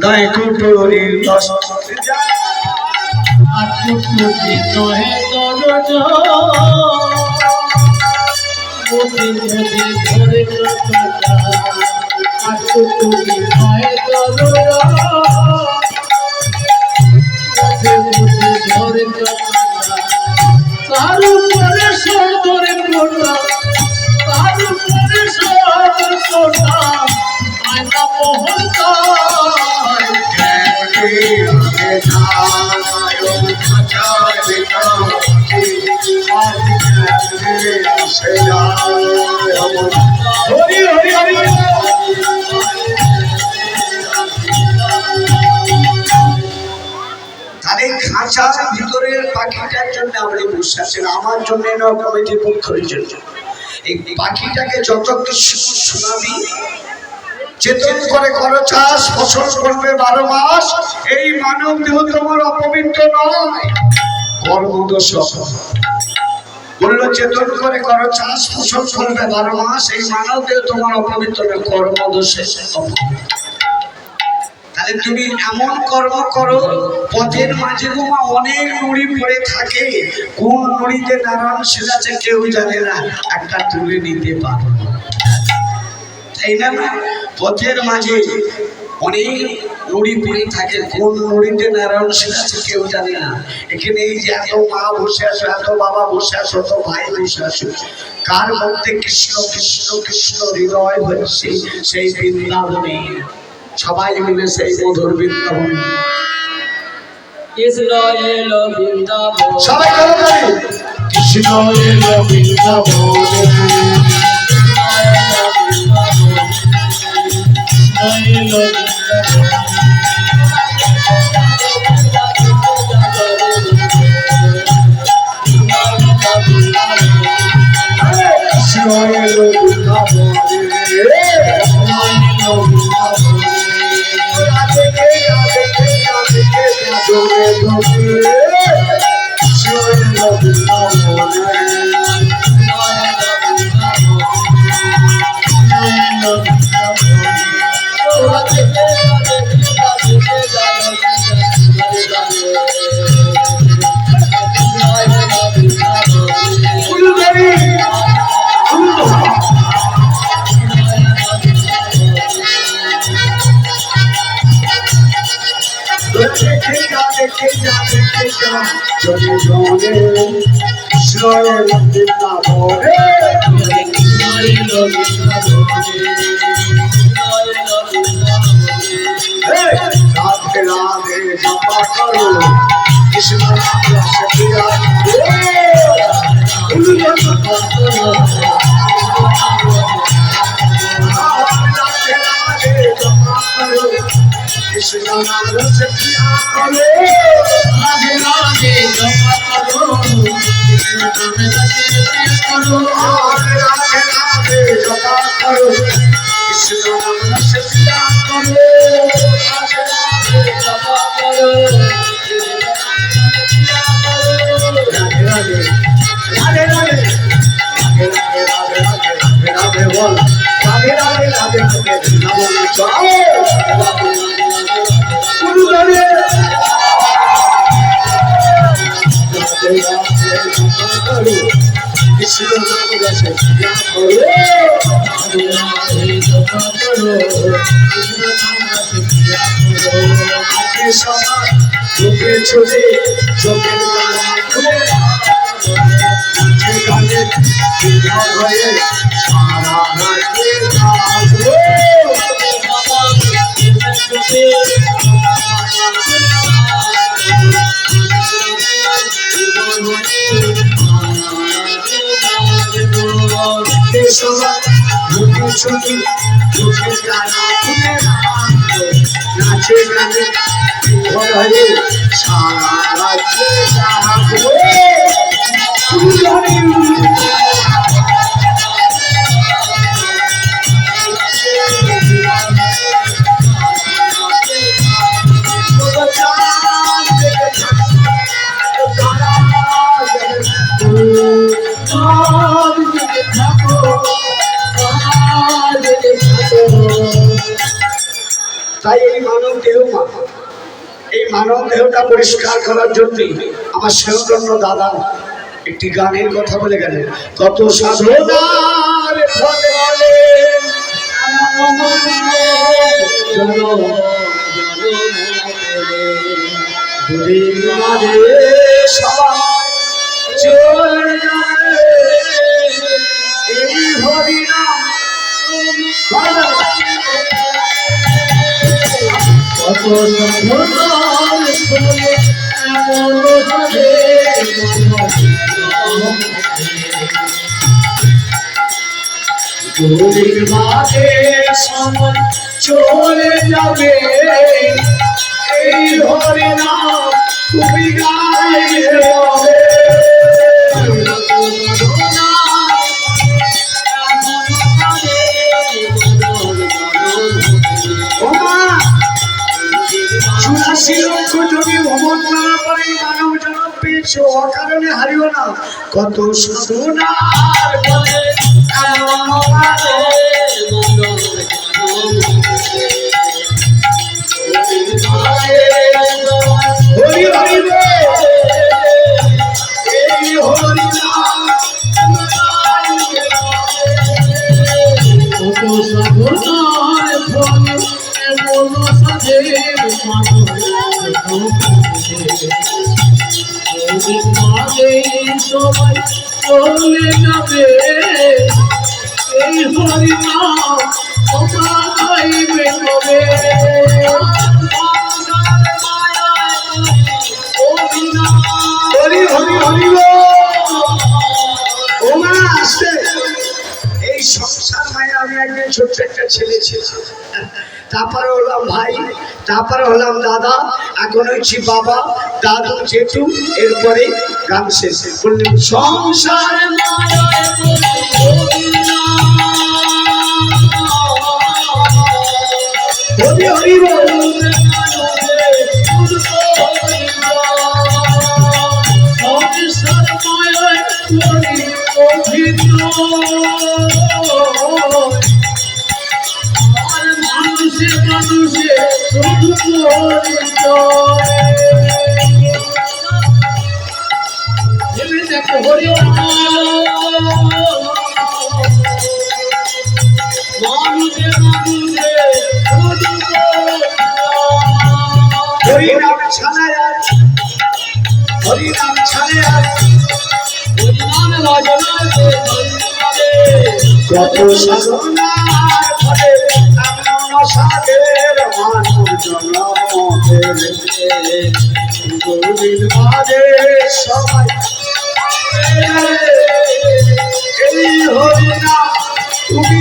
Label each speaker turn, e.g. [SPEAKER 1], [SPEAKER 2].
[SPEAKER 1] নয় কুটুরির কষ্ট
[SPEAKER 2] আর কুটুরি নহে দরজ মোদি মোদি ধরে কথা আর কুটুরি নহে দরজ মোদি মোদি ধরে কথা তার উপরে সুন্দরে কোটা তার উপরে সুন্দর কোটা আয়না মোহনতা
[SPEAKER 1] হরি হরি হরি তাদের খাঁচার ভিতরের পাখিটার জন্য আমরা বসে আছেন, আমার জন্য নয়, কমিটির পক্ষের জন্য। এই পাখিটাকে যত কিছু শোনাবি, চেতন করে করো চাষ, ফসল করবে 12 মাস। এই মানব দেহ তোমার অপবিত্র নয়, কর্মদোষ। বললো চেতন করে করো চাষ, ফসল করবে 12 মাস। এই মানব দেহ তোমার অপবিত্র নয়, কর্মদোষে অপবিত্র। তাহলে তুমি এমন কর্ম করো, পথের মাঝে তোমার অনেক নুড়ি পড়ে থাকে, কোন নুড়িতে নারায়ণ সেজ আছে কেউ জানে না, একটা তুলে নিতে পারো, তাই না? পথের মাঝে অনেক নুড়ি পড়ে থাকে, কোন নুড়িতে নারায়ণ সেজ আছে কেউ জানে না। এখানে এই যে এত মা বসে আসো, এত বাবা বসে আসো, এত ভাই বসে আসো, কার মধ্যে কৃষ্ণ কৃষ্ণ কৃষ্ণ হৃদয় হচ্ছে সেই বৃন্দাবনে, সবাই মিলে সেই মধুর বৃন্দাবনে।
[SPEAKER 2] কৃষ্ণ এলো বৃন্দাবন,
[SPEAKER 1] সবাই করো তালি।
[SPEAKER 2] কৃষ্ণ এলো বৃন্দাবনে,
[SPEAKER 1] কৃষ্ণ এলো বৃন্দাবনে, রাধে রাধে জপা করো কৃষ্ণ রস প্রিয়া, রাধে রাধে জপা করো কৃষ্ণ রস প্রিয়া করো,
[SPEAKER 2] রাধে রাধে জপা করো কৃষ্ণ রস প্রিয়া করো,
[SPEAKER 1] রাধে রাধে জপা করো কৃষ্ণ রস প্রিয়া করো,
[SPEAKER 2] জপা করো
[SPEAKER 1] রাধে রাধে রাধে রাধে রাধে রাধে রাধে রাধে বল, রাধে রাধে রাধে রাধে বৃন্দাবন চলো গুরু ধরে, রাধে রাধে জপা করো কৃষ্ণ রস প্রিয়া করো,
[SPEAKER 2] রাধে রাধে জপা করো কৃষ্ণ রস প্রিয়া করো,
[SPEAKER 1] আপনি সবার চোখে চোখে চোখের তারা খুলে নাচে গানে বিধা হয়ে সারা রাতে থাকবো, আপনি সবার চোখে চোখে চোখের তারা খুলে নাচে গানে বিধা হয়ে সারা রাতে থাকবো। তাই এই মানব দেহ এই মানব দেহটা পরিষ্কার করার জন্য আমার সেবকর্ণ দাদা একটি গানের কথা বলে গেলেন। কত সাধনার ফলে দুদিন মাঝে সবাই চলে যাবে এই হরিনাম।
[SPEAKER 2] কত সাধনার ফলে এমন হবে
[SPEAKER 1] দুদিন মাঝে সবাই চলে যাবে এই হরিনাম তুমি গাইবে হবে। চুরাশি লক্ষ যদি ভ্রমণ করার পরে মানব জন্ম পেয়েছ অকারণে হারিও না। কত সাধনার ফলে এমন হবে হরি হরি রে এই হরিনাম
[SPEAKER 2] কত সাধনার ফলে এমন সাধের মাঝে সবাই চলে যাবে এই হরিনাম তোমরা গাইবে কবে।
[SPEAKER 1] হরি হরি হরি ও মা আসছে। এই সংসার মায়া আমি একদিন ছোট্ট একটা ছেলে ছিলাম, তারপরে হলাম ভাই, তারপরে হলাম দাদা, এখন হচ্ছি বাবা, দাদু, জেঠু, এরপরে গান শেষ বললেন সংসার হরি হরি বল।
[SPEAKER 2] মানুষে মানুষে শুধু দেখো হরি মানুষে মানুষে
[SPEAKER 1] হরিনাম ছাড়ায় হরিনাম ছাড়ায়
[SPEAKER 2] হরিনাম রাজনাতে
[SPEAKER 1] কত সাধনার ফলে এমন সাধের মানব জন্ম পেয়েছে। দুদিন মাঝে সবাই এই হরিনাম তুমি